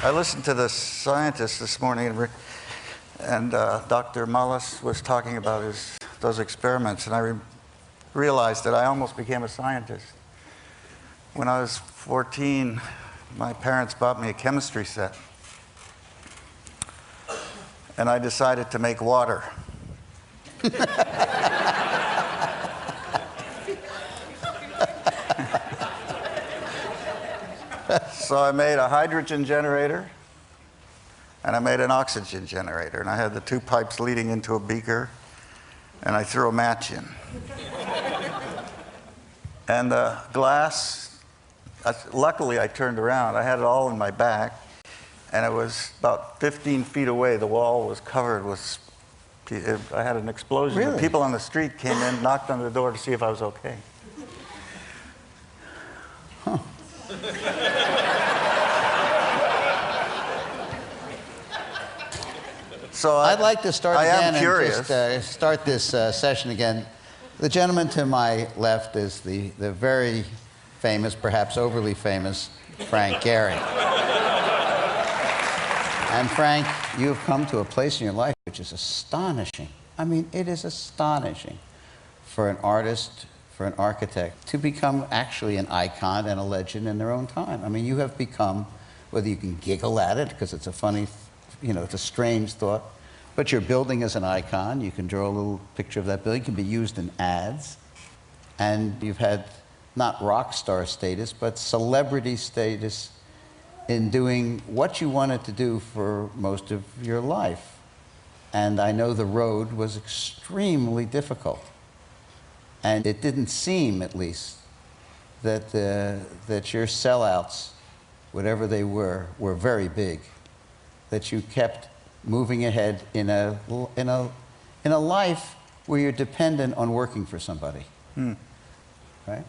I listened to the scientist this morning, and Dr. Mullis was talking about those experiments, and I realized that I almost became a scientist. When I was 14, my parents bought me a chemistry set, and I decided to make water. So I made a hydrogen generator, and I made an oxygen generator, and I had the two pipes leading into a beaker, and I threw a match in. And the glass, luckily I turned around. I had it all in my back, and it was about 15 feet away. The wall was covered with, I had an explosion. Really? The people on the street came in, knocked on the door to see if I was okay. Huh. So I'd like to start again and just start this session again. The gentleman to my left is the very famous, perhaps overly famous, Frank Gehry. And Frank, you have come to a place in your life which is astonishing. I mean, it is astonishing for an artist, for an architect, to become actually an icon and a legend in their own time. I mean, you have become, whether you can giggle at it, because it's a funny, it's a strange thought, but your building is an icon. You can draw a little picture of that building. It can be used in ads. And you've had not rock star status, but celebrity status in doing what you wanted to do for most of your life. And I know the road was extremely difficult. And it didn't seem, at least, that your sellouts, whatever they were very big. That you kept moving ahead in a life where you're dependent on working for somebody. Right?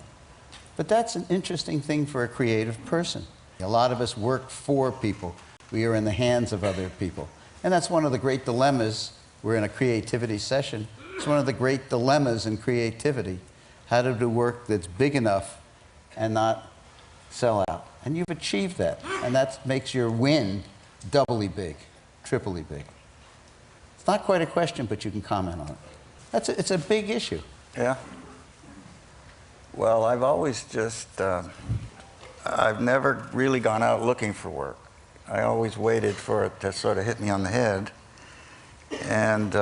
But that's an interesting thing for a creative person. A lot of us work for people. We are in the hands of other people. And that's one of the great dilemmas. We're in a creativity session. It's one of the great dilemmas in creativity. How to do work that's big enough and not sell out. And you've achieved that. And that makes your win doubly big, triply big. It's not quite a question, but you can comment on it. It's a big issue. Yeah. Well, I've always just, I've never really gone out looking for work. I always waited for it to sort of hit me on the head. And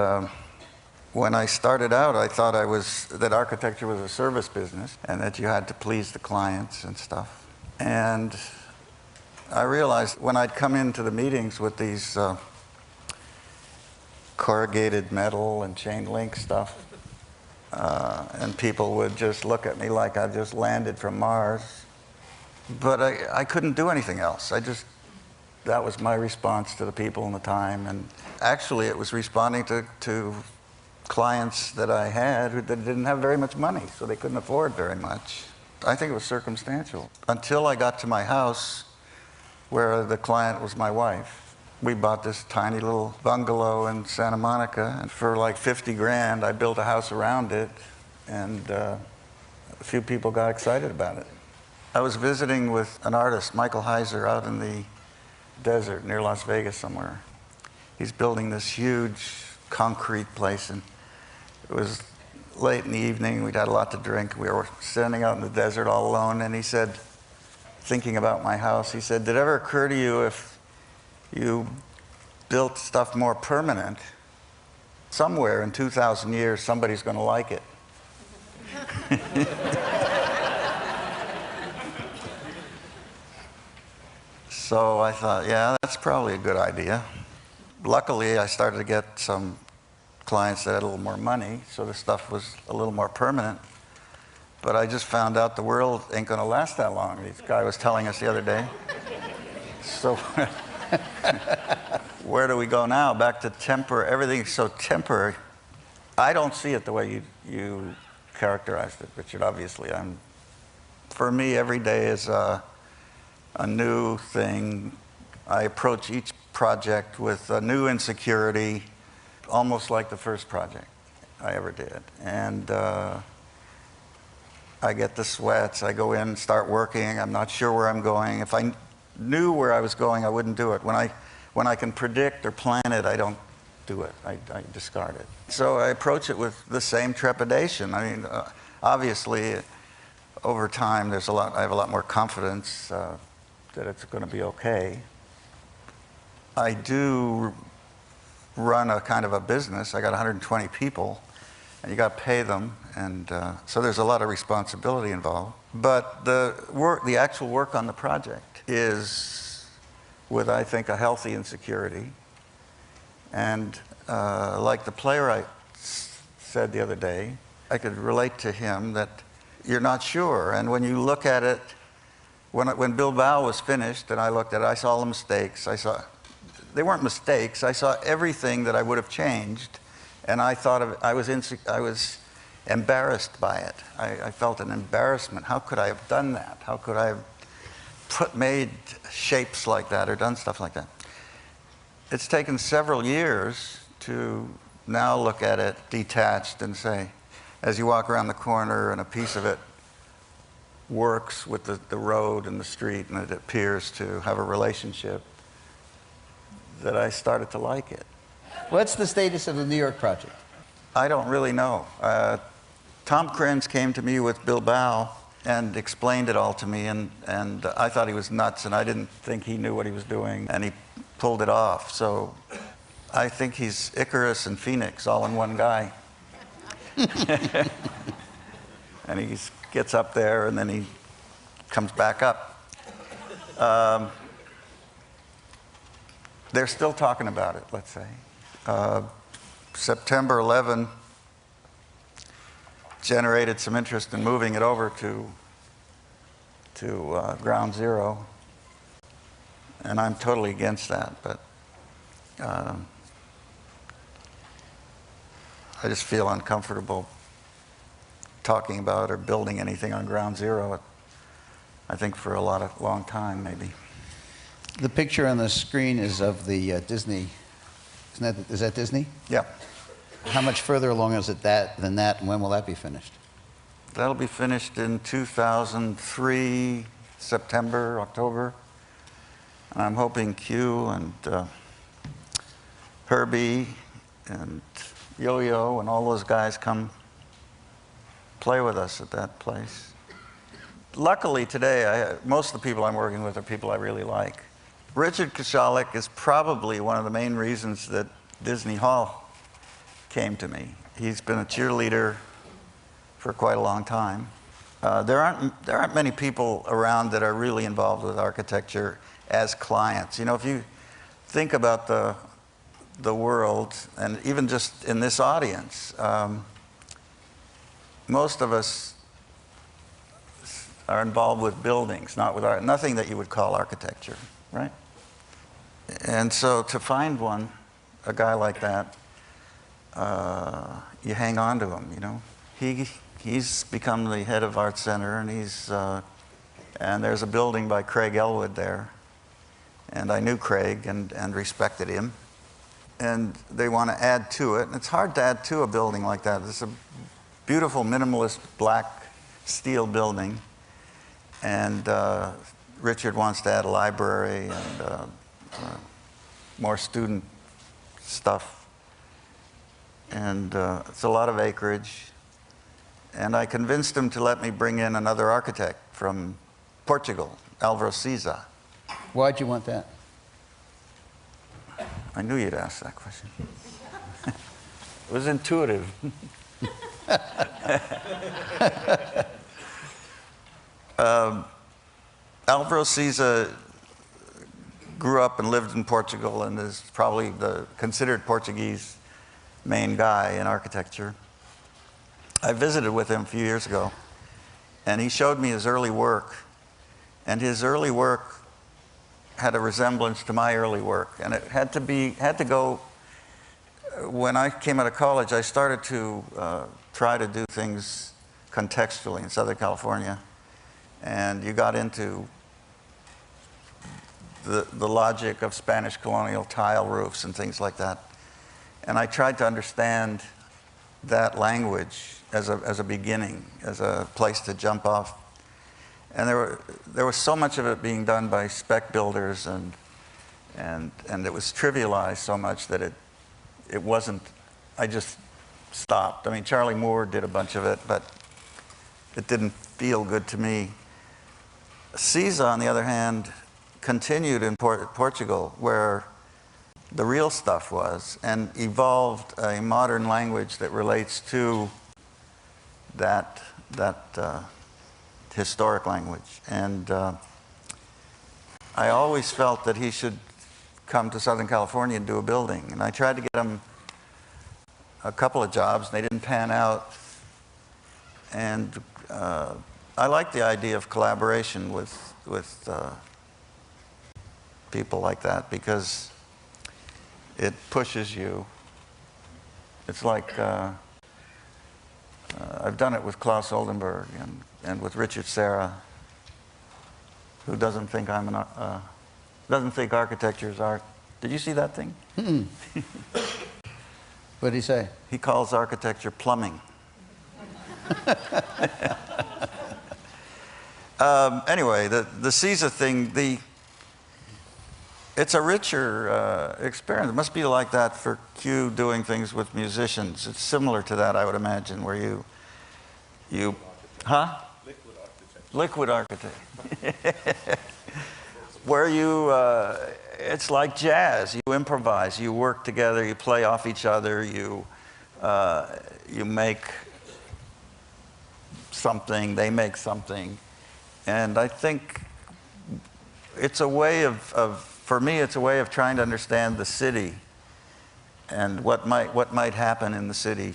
when I started out, I thought that architecture was a service business and that you had to please the clients and stuff. And I realized when I'd come into the meetings with these corrugated metal and chain link stuff, and people would just look at me like I just landed from Mars. But I couldn't do anything else. That was my response to the people in the time. And actually, it was responding to clients that I had that didn't have very much money, so they couldn't afford very much. I think it was circumstantial. Until I got to my house, where the client was my wife. We bought this tiny little bungalow in Santa Monica, and for like 50 grand, I built a house around it, and a few people got excited about it. I was visiting with an artist, Michael Heiser, out in the desert near Las Vegas somewhere. He's building this huge concrete place, and it was late in the evening. We'd had a lot to drink. We were standing out in the desert all alone, and he said, thinking about my house, he said, did it ever occur to you if you built stuff more permanent, somewhere in 2,000 years, somebody's going to like it? So I thought, yeah, that's probably a good idea. Luckily, I started to get some clients that had a little more money, so the stuff was a little more permanent. But I just found out the world ain't going to last that long. This guy was telling us the other day. So where do we go now? Back to temporary. Everything's so temporary. I don't see it the way you characterized it, Richard, obviously. For me, every day is a new thing. I approach each project with a new insecurity, almost like the first project I ever did. And I get the sweats. I go in, start working. I'm not sure where I'm going. If I knew where I was going, I wouldn't do it. When I can predict or plan it, I don't do it. I discard it. So I approach it with the same trepidation. I mean, obviously, over time, I have a lot more confidence that it's going to be okay. I do run a kind of a business. I got 120 people, and you got to pay them, and so there's a lot of responsibility involved. But the actual work on the project is with, I think, a healthy insecurity. And like the playwright said the other day, I could relate to him that you're not sure. And when you look at it, when Bilbao was finished and I looked at it, I saw all the mistakes. They weren't mistakes. I saw everything that I would have changed. And I thought of it, I was embarrassed by it. I felt an embarrassment. How could I have done that? How could I have made shapes like that or done stuff like that? It's taken several years to now look at it detached and say, as you walk around the corner and a piece of it works with the road and the street and it appears to have a relationship, that I started to like it. What's the status of the New York project? I don't really know. Tom Krenz came to me with Bilbao and explained it all to me, and I thought he was nuts, and I didn't think he knew what he was doing, and he pulled it off. So I think he's Icarus and Phoenix all in one guy. And he gets up there, and then he comes back up. They're still talking about it, let's say. September 11 generated some interest in moving it over to Ground Zero. And I'm totally against that, but I just feel uncomfortable talking about or building anything on Ground Zero, I think for a long time, maybe. The picture on the screen is of the Disney. Is that Disney? Yeah. How much further along is it than that, and when will that be finished? That'll be finished in 2003, September, October. And I'm hoping Q and Herbie and Yo-Yo and all those guys come play with us at that place. Luckily today, most of the people I'm working with are people I really like. Richard Koshalek is probably one of the main reasons that Disney Hall came to me. He's been a cheerleader for quite a long time. There aren't many people around that are really involved with architecture as clients. You know, if you think about the world, and even just in this audience, most of us are involved with buildings, not with art, nothing that you would call architecture, right? And so to find a guy like that, you hang on to him, you know. He's become the head of Art Center, and and there's a building by Craig Elwood there. And I knew Craig and respected him. And they want to add to it. And it's hard to add to a building like that. It's a beautiful, minimalist, black steel building. And Richard wants to add a library and more student stuff. And it's a lot of acreage. And I convinced him to let me bring in another architect from Portugal, Álvaro Siza. Why'd you want that? I knew you'd ask that question. It was intuitive. Álvaro Siza grew up and lived in Portugal and is probably the considered Portuguese main guy in architecture. I visited with him a few years ago, and he showed me his early work. And his early work had a resemblance to my early work, and it had to go. When I came out of college, I started to try to do things contextually in Southern California, and you got into the logic of Spanish colonial tile roofs and things like that. And I tried to understand that language as a beginning, as a place to jump off. And there was so much of it being done by spec builders, and it was trivialized so much that it wasn't, I just stopped. I mean, Charlie Moore did a bunch of it, but it didn't feel good to me. CISA, on the other hand, continued in Portugal, where the real stuff was, and evolved a modern language that relates to that historic language. And I always felt that he should come to Southern California and do a building. And I tried to get him a couple of jobs, and they didn't pan out. And I like the idea of collaboration with people like that, because it pushes you. It's like I've done it with Klaus Oldenburg and with Richard Serra, who doesn't think doesn't think architecture is art. Did you see that thing? What did he say? He calls architecture plumbing. Anyway, the CISA thing, it's a richer experience. It must be like that for Q doing things with musicians. It's similar to that, I would imagine, where you huh? Liquid architect. Where it's like jazz. You improvise, you work together, you play off each other, you make something, they make something. And I think it's a way for me, it's a way of trying to understand the city and what might happen in the city.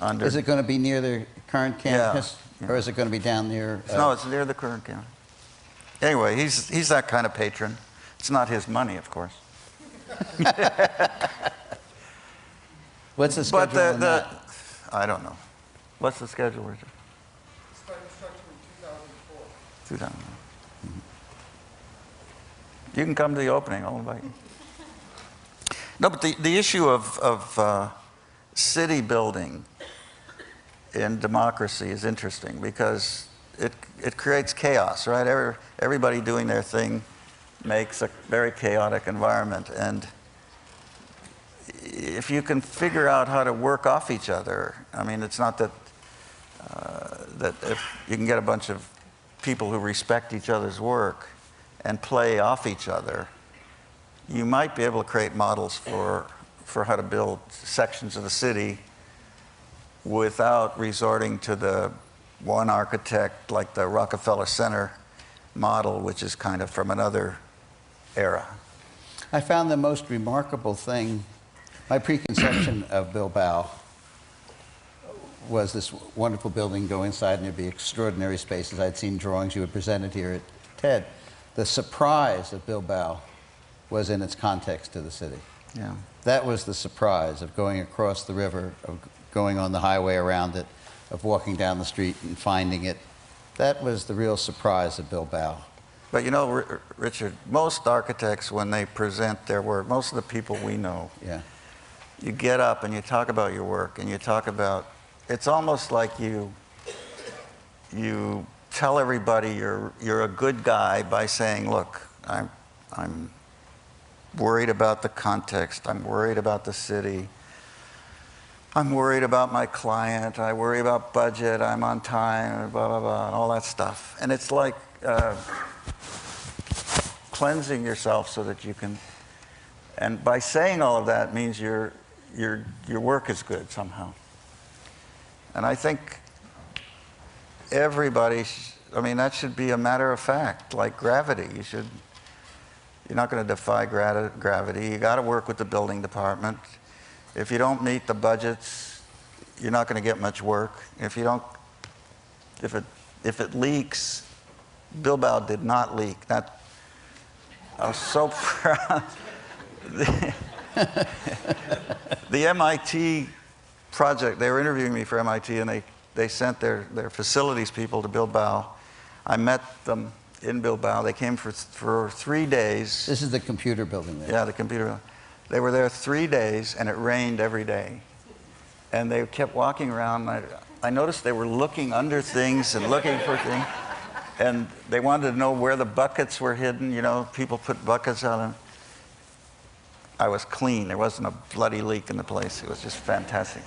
Is it going to be near the current campus? Yeah. Or is it going to be down near? No, it's near the current campus. Anyway, he's that kind of patron. It's not his money, of course. What's the schedule on that? I don't know. What's the schedule, Richard? Started construction in 2004. 2004. You can come to the opening, I'll invite you. No, but the issue of city building in democracy is interesting, because it creates chaos, right? Everybody doing their thing makes a very chaotic environment. And if you can figure out how to work off each other, I mean, it's not that if you can get a bunch of people who respect each other's work and play off each other, you might be able to create models for how to build sections of the city without resorting to the one architect, like the Rockefeller Center model, which is kind of from another era. I found the most remarkable thing, my preconception of Bilbao was this wonderful building, go inside and there'd be extraordinary spaces. I'd seen drawings you had presented here at TED. The surprise of Bilbao was in its context to the city. Yeah. That was the surprise of going across the river, of going on the highway around it, of walking down the street and finding it. That was the real surprise of Bilbao. But you know, Richard, most architects, when they present their work, most of the people we know, Yeah. you get up and you talk about your work, and you talk about, it's almost like you tell everybody you're a good guy by saying, look, I'm worried about the context, I'm worried about the city, I'm worried about my client, I worry about budget, I'm on time, blah, blah, blah, and all that stuff. And it's like cleansing yourself so that you can, and by saying all of that means your work is good somehow. And I think everybody, I mean, that should be a matter of fact, like gravity. You're not going to defy gravity. You got to work with the building department. If you don't meet the budgets, you're not going to get much work. If it leaks, Bilbao did not leak. I was so proud. The MIT project, they were interviewing me for MIT, and they sent their facilities people to Bilbao. I met them in Bilbao. They came for 3 days. This is the computer building there. Yeah, the computer building. They were there 3 days, and it rained every day. And they kept walking around. I noticed they were looking under things and looking for things. And they wanted to know where the buckets were hidden. You know, people put buckets on them. I was clean. There wasn't a bloody leak in the place. It was just fantastic.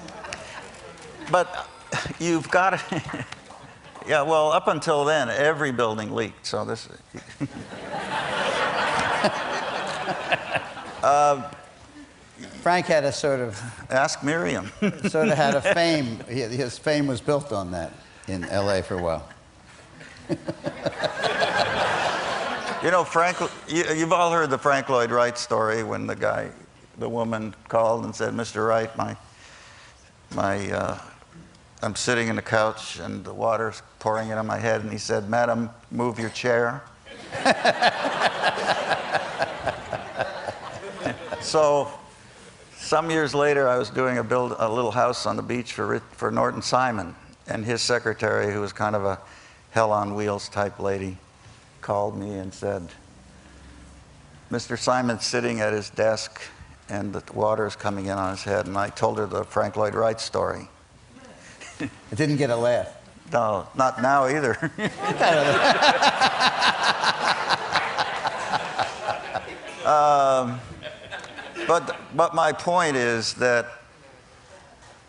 But you've got to, yeah, well, up until then, every building leaked. So this, Frank had a sort of ask Miriam. had a fame. His fame was built on that in LA for a while. You know, you've all heard the Frank Lloyd Wright story when the woman called and said, "Mr. Wright, I'm sitting in the couch and the water's pouring in on my head." And he said, "Madam, move your chair." So some years later, I was doing a little house on the beach for Norton Simon, and his secretary, who was kind of a hell on wheels type lady, called me and said, "Mr. Simon's sitting at his desk and the water is coming in on his head." And I told her the Frank Lloyd Wright story. It didn't get a laugh. No, not now either. But my point is that,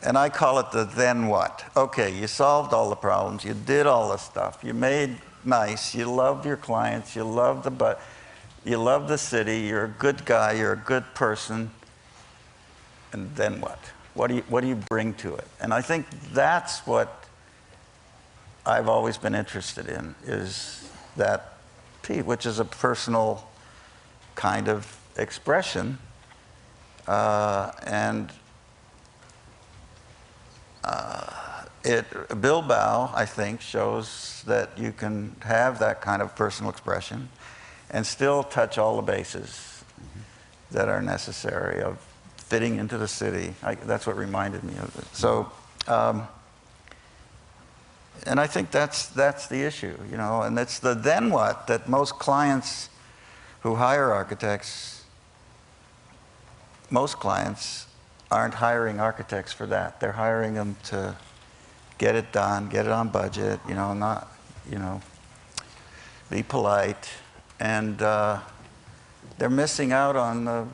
and I call it the then what. Okay, you solved all the problems, you did all the stuff, you made nice, you loved your clients, you loved the city, you're a good guy, you're a good person, and then what? What do you bring to it? And I think that's what I've always been interested in, is that piece, which is a personal kind of expression. Bilbao, I think, shows that you can have that kind of personal expression and still touch all the bases that are necessary of fitting into the city. That's what reminded me of it. So, and I think that's the issue, you know, and it's the then what that most clients who hire architects, most clients aren't hiring architects for that. They're hiring them to get it done, get it on budget, you know, not, you know, be polite. And they're missing out on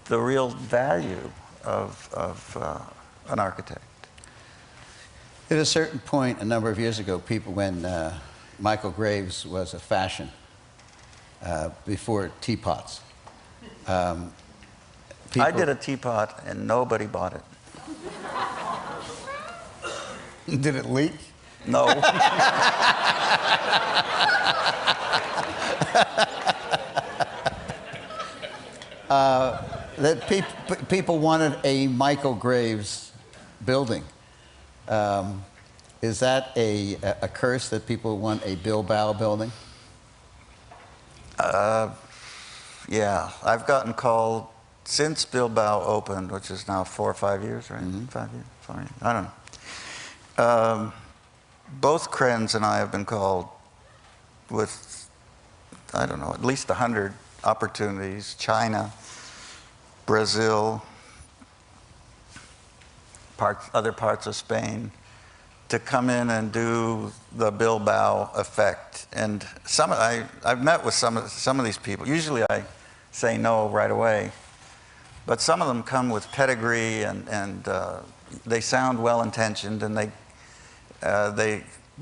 the real value of an architect. At a certain point, a number of years ago, when Michael Graves was a fashion, before teapots. I did a teapot and nobody bought it. Did it leak? No. That people wanted a Michael Graves building. Is that a curse that people want a Bilbao building? Yeah, I've gotten called since Bilbao opened, which is now 4 or 5 years, right? 5 years, 4 years, I don't know. Both Krenz and I have been called with, I don't know, at least 100 opportunities. China, Brazil, other parts of Spain, to come in and do the Bilbao effect. And I've met with some of these people. Usually I say no right away, but some of them come with pedigree and they sound well-intentioned, and they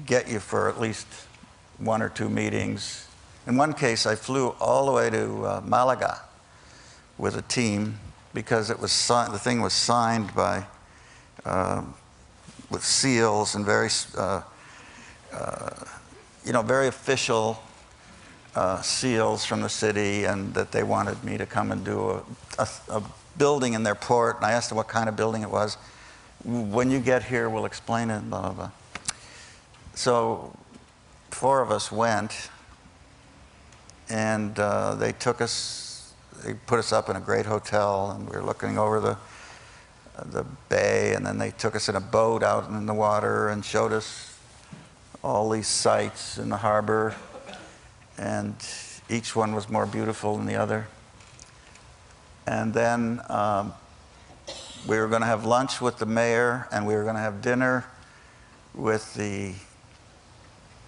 get you for at least 1 or 2 meetings. In one case, I flew all the way to Malaga with a team because it was the thing was signed by with seals and very very official seals from the city, and that they wanted me to come and do a building in their port. And I asked them what kind of building it was. When you get here, we'll explain it, blah, blah, blah. So 4 of us went, and they put us up in a great hotel, and we were looking over the bay, and then they took us in a boat out in the water and showed us all these sights in the harbor, and each one was more beautiful than the other. And then we were going to have lunch with the mayor, and we were going to have dinner with the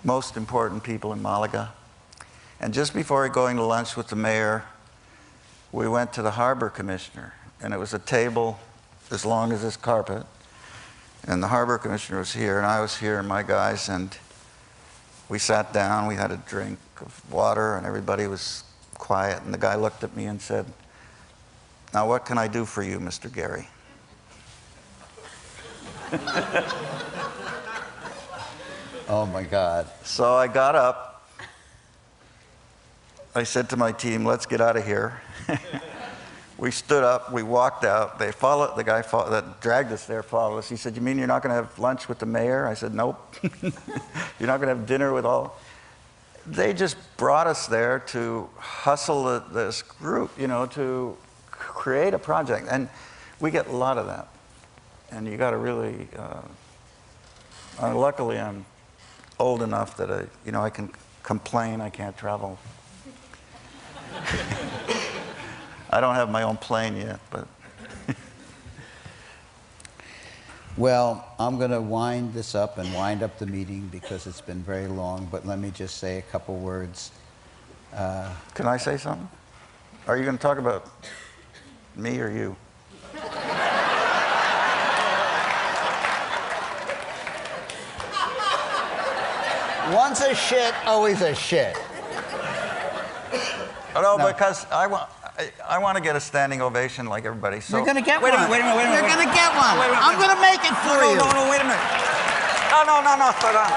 most important people in Malaga. And just before going to lunch with the mayor, we went to the harbor commissioner, and it was a table as long as this carpet. And the harbor commissioner was here, and I was here, and my guys, and we sat down, we had a drink of water, and everybody was quiet. And the guy looked at me and said, "Now what can I do for you, Mr. Gary?" Oh my God. So I got up. I said to my team, "Let's get out of here." We stood up, we walked out. They followed, the guy that dragged us there followed us. He said, "You mean you're not going to have lunch with the mayor?" I said, "Nope." "You're not going to have dinner with all?" They just brought us there to hustle this group, you know, to create a project. And we get a lot of that. And you got to really, luckily I'm old enough that I can complain I can't travel. I don't have my own plane yet, but. Well, I'm going to wind this up and wind up the meeting because it's been very long, but let me just say a couple words. Can I say something? Are you going to talk about me or you? Once a shit, always a shit. No, No. because I want to get a standing ovation like everybody. So You're going to get wait one. A minute, wait a minute, wait a minute. You're going to get one. Wait a minute, I'm going to make it for you. No, wait a minute. No, slow down.